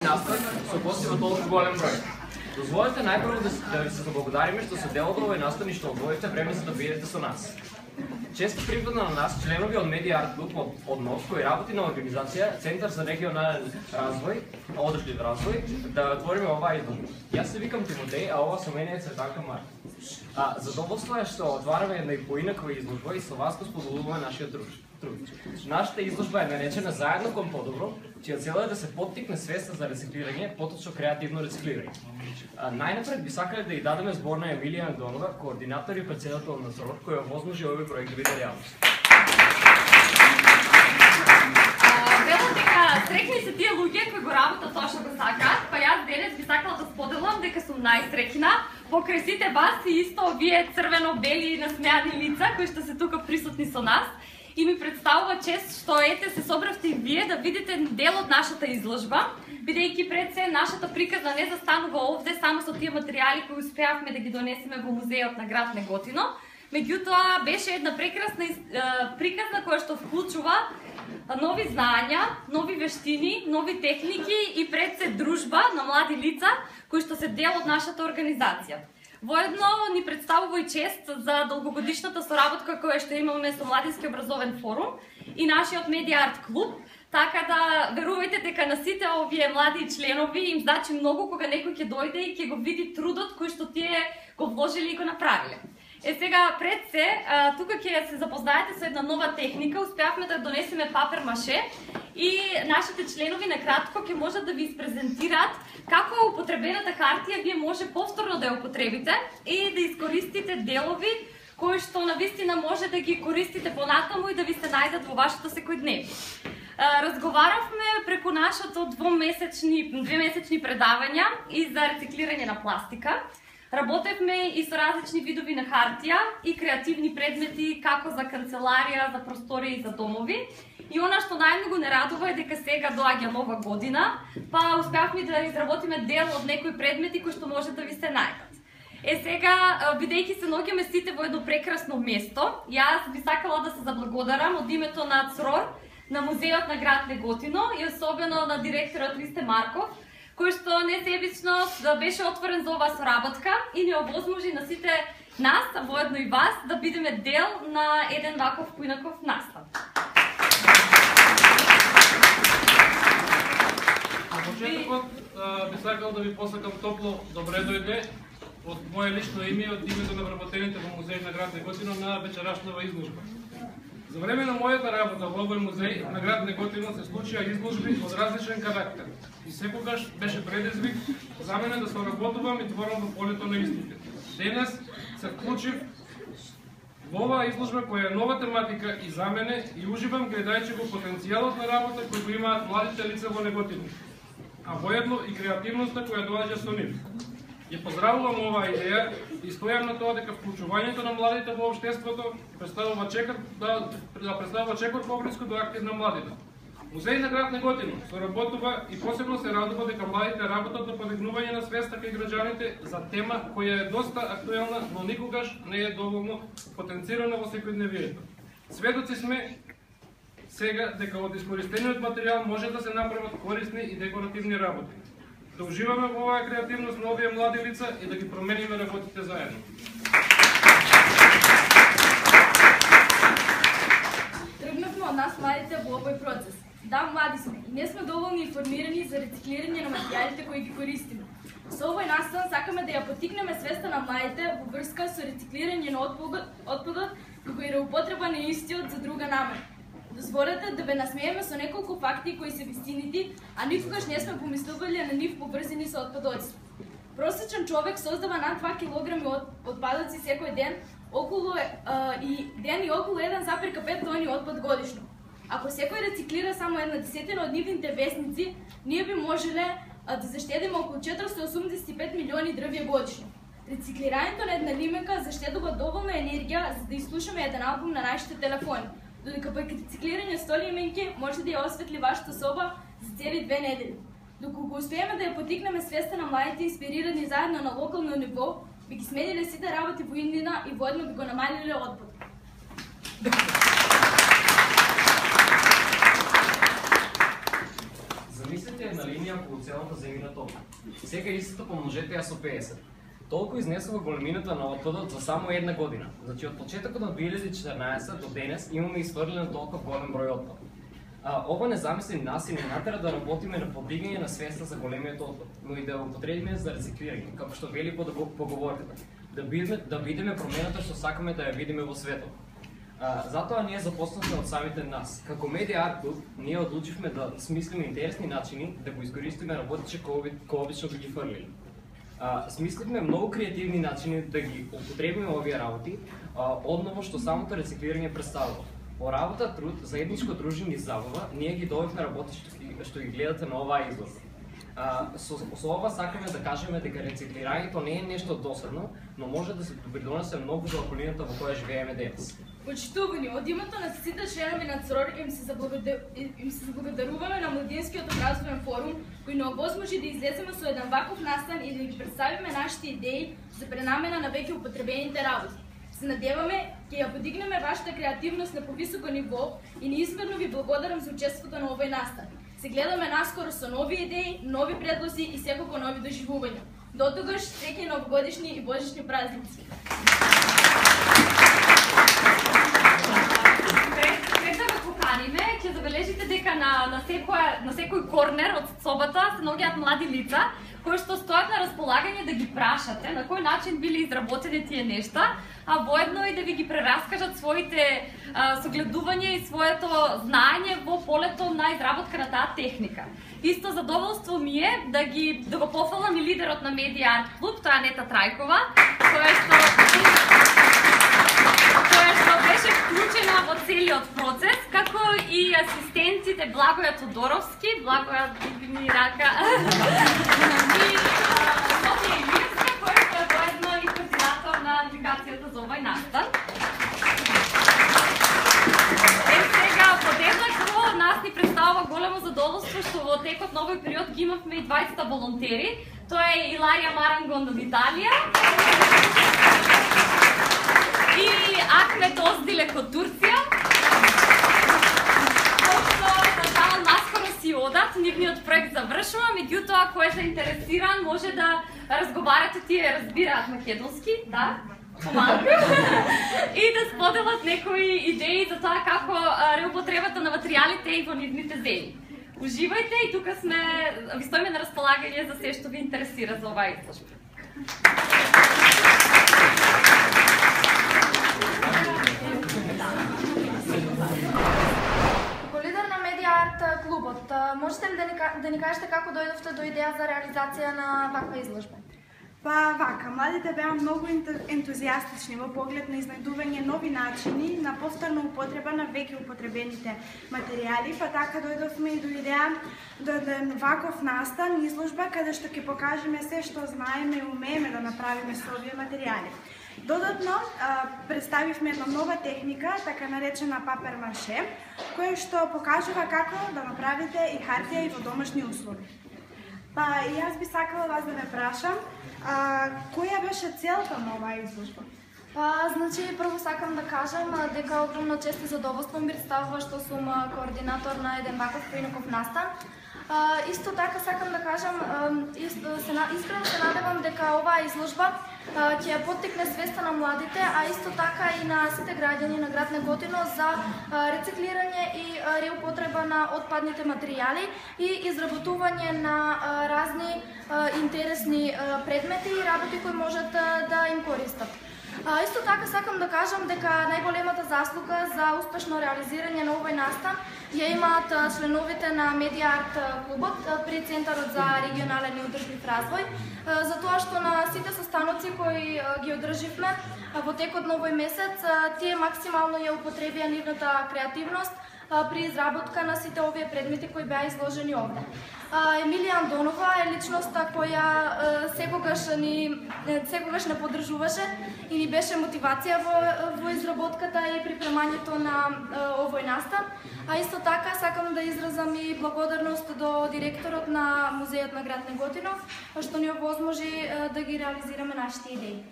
настан со гостива толку голем број. Дозволете најпрво да ви се заблагодариме што се дел од овој настан и што одвоите време за да бидете со нас. Често припадна на нас членови од Медиа Арт Клуб од НОВ, кој работи на организација Центар за регионален развој, одржлив развој, да отвориме оваа изложба. Јас се викам Тимотеј, а ова со мене е Цветанка Марко. Задоволство е што отвараме една и поинаква изложба и со вас го споделуваме нашиот труд. Нашата изложба е наречена Заедно кон подобро, чија цел е да се поттикне свеста за рециклирање, поточно креативно рециклирање. Најнапред би сакале да ја дадеме збор на Емилија Андонова, координатор и председател на СРОР, која овозможи овој проект да биде реалност. Вело дека среќни се тие луѓе кои го работат тоа што го сакаат, па јас денес би сакала да споделам дека сум најсреќна покрај сите вас и исто овие црвено-бели и насмеани лица кои што се тука присутни со нас. И ми представува чест што ете се собравте и вие да видите дел од нашата изложба, бидејќи пред се нашата приказна не застанува овде само со тие материјали кои успеавме да ги донесеме во музејот на град Неготино. Меѓутоа беше една прекрасна приказна која што вклучува нови знања, нови вештини, нови техники и пред се дружба на млади лица кои што се дел од нашата организација. Воедно ни представува и чест за долгогодишната соработка која што имаме со Младински образовен форум и нашиот Медиа Арт Клуб, така да верувајте дека на сите овие млади членови им значи многу кога некој ќе дојде и ќе го види трудот кој што тие го вложили и го направиле. Сега пред се, тука ќе се запознаете со една нова техника, успеавме да донесеме папер маше и нашите членови накратко ќе можат да ви испрезентираат како употребената хартија вие може повторно да ја употребите и да искористите делови кои што навистина може да ги користите понатаму и да ви се најдат во вашето секојдневие. Разговаравме преку нашото двемесечни предавања и за рециклирање на пластика. Работевме и со различни видови на хартија и креативни предмети како за канцеларија, за просторија и за домови. И она што најмногу не радува е дека сега доаѓа нова година, па успеавме да изработиме дел од некои предмети кои што може да ви се најдат. Сега, бидејќи се наоѓаме сите во едно прекрасно место, јас би сакала да се заблагодарам од името на ЦРОР, на музејот на град Неготино и особено на директорот Ристе Марков, кој што несебично беше отворен за оваа соработка и ни овозможи на сите нас, а воедно и вас, да бидеме дел на еден ваков поинаков настан. На почетокот би сакал да ви посакам топло добре дојде од моје лично име и од името на вработените во музеј на град Неготино на вечерашнава изложба. За време на мојата работа во овој музеј на град Неготино се случија изложби од различен карактер и секогаш беше предизвик за мене да соработувам и творам во полето на истите. Денес се вклучив во оваа изложба која е нова тематика и за мене и уживам гледајќи го потенцијалот на работа кој го имаат младите лица во Неготино, а воедно и креативноста која доаѓа со нив. Ја поздравувам оваа идеја и стојам на тоа дека вклучувањето на младите во општеството представува чекор поблиску до активна младина. Музеј на град Неготино соработува и посебно се радува дека младите работат на подигнување на свеста кај граѓаните за тема која е доста актуелна, но никогаш не е доволно потенцирана во секојдневието. Сведоци сме сега дека од искористениот материјал може да се направат корисни и декоративни работи. Да уживаме во оваа креативност на овие млади лица и да ги промениме работите заедно. Тргнавме од нас младите во овој процес. Да, млади сме и не сме доволно информирани за рециклирање на материјалите кои ги користиме. Со овој настан сакаме да ја поттикнеме свеста на младите во врска со рециклирање на отпадот и кој е употреба на истиот за друга намера. Дозволете да ве насмееме со неколку факти кои се вистинити, а никогаш не сме помислувале на нив поврзани со отпадоците. Просечен човек создава над 2 кг отпадоци секој ден, околу 1,5 тони отпад годишно. Ако секој рециклира само 1/10 од нивните весници, ние би можеле да заштедиме околу 485 милиони дрвја годишно. Рециклирањето на една лимека заштедува доволна енергија за да изслушаме еден албум на нашите телефони, додека пак рециклирање 100 лименки може да ја осветли вашата соба за цели 2 недели. Доколку успееме да ја поттикнеме свеста на младите инспирирани заедно на локално ниво, би ги смениле сите работи во иднина и воедно би го намалиле отпад. Замислете измислите една линија околу целата земјина толку. Сега истото помножете ја со 50. Толку изнесува големината на отпадот за само една година. Значи од почетокот на 2014 до денес имаме изфрлено толку голем број отпад. Ова не замисли нас и не натера да работиме на подигање на свеста за големиот отпад, но и да употребиме за рециклирање, како што вели поговорката. Да видиме промената што сакаме да ја видиме во светот. Затоа ние започнавме од самите нас. Како Медиа Арт Клуб, ние одлучивме да смислиме интересни начини да го искористиме работиче кои обично би ги фрлили. Смислихме многу креативни начини да ги употребиме овие работи, одново што самото рециклирање представува. По работа, труд, заедничко дружење и забава, ние ги добивме работи што ги гледате на оваа изложба. Со ова сакаме да кажеме дека рециклирањето не е нешто досадно, но може да се допринесе многу за околината во која живееме денес. Почитувани, од името на сите членови на ЦРОР им се заблагодаруваме на Младинскиот образовен форум, кој не овозможи да излеземе со еден ваков настан и да ги представиме нашите идеи за пренамена на веќе употребените работи. Се надеваме ќе ја подигнеме вашата креативност на повисоко ниво и неизмерно ви благодарам за учеството на овој настан. Се гледаме наскоро со нови идеи, нови предлози и секако нови доживувања. До тогаш, среќни новогодишни и божични празници! Пред да го поканиме, ќе забележите дека на секој корнер од собата се наоѓаат млади лица, кои што стојат на располагање да ги прашате на кој начин били изработени тие нешта, а воедно и да ви ги прераскажат своите согледувања и своето знаење во полето на изработка на таа техника. Исто задоволство ми е да го пофалам и лидерот на Медиа Арт Клуб, тоа е Анета Трајкова, која што беше вклучена во целиот процес, како и асистентите Благоја Тодоровски, Благоја дигни рака, и Софија Илирска, која што е воедно и координатор на апликацијата за овој настан. Сега, подеднакво, нас ни представува големо задоволство што во текот на овој период ги имавме и 20 волонтери. Тоа е Иларија Марангон од Италија и Ахмет Оздилек од Турција, кои што наскоро си одат, нивниот проект завршува, меѓутоа кој е заинтересиран може да разговарате, тие разбираат македонски, да? И да споделат некои идеи за тоа како реупотребата на материјалите и во нивните земји. Уживајте и тука ви стоиме на располагање за се што ви интересира за оваа изложба. Како лидер на Медиа Арт Клубот, можете ли да ни кажете како дојдовте до идеја за реализација на ваква изложба? Па вака, младите беа многу ентузијастични во поглед на изнајдување нови начини на повторна употреба на веќе употребените материјали, па така дојдовме и до идеја до еден ваков настан, изложба каде што ќе покажеме се што знаеме и умееме да направиме со овие материјали. Додатно представивме една нова техника, така наречена папер маше, која што покажува како да направите и хартија и во домашни услови. Па и јас би сакала вас да ве прашам, која беше целта на оваа изложба? Значи, прво сакам да кажам дека огромно чест и задоволство ми представува што сум координатор на еден ваков поинаков настан. Исто така сакам да кажам, искрено се надевам дека оваа изложба ќе ја поттикне свеста на младите, а исто така и на сите граѓани на град Неготино за рециклирање и реупотреба на отпадните материјали и изработување на разни интересни предмети и работи кои можат да им користат. Исто така сакам да кажам дека најголемата заслуга за успешно реализирање на овој настан ја имаат членовите на Медиа Арт Клубот при Центарот за регионален и одржлив развој, затоа што на сите состаноци кои ги одрживме во текот на овој месец, тие максимално ја употребија нивната креативност при изработка на сите овие предмети кои беа изложени овде. Емилија Андонова е личноста која секогаш не поддржуваше и ни беше мотивација во изработката и припремањето на овој настан. А исто така сакам да изразам и благодарност до директорот на Музејот на град Неготино, што ни овозможи да ги реализираме нашите идеи.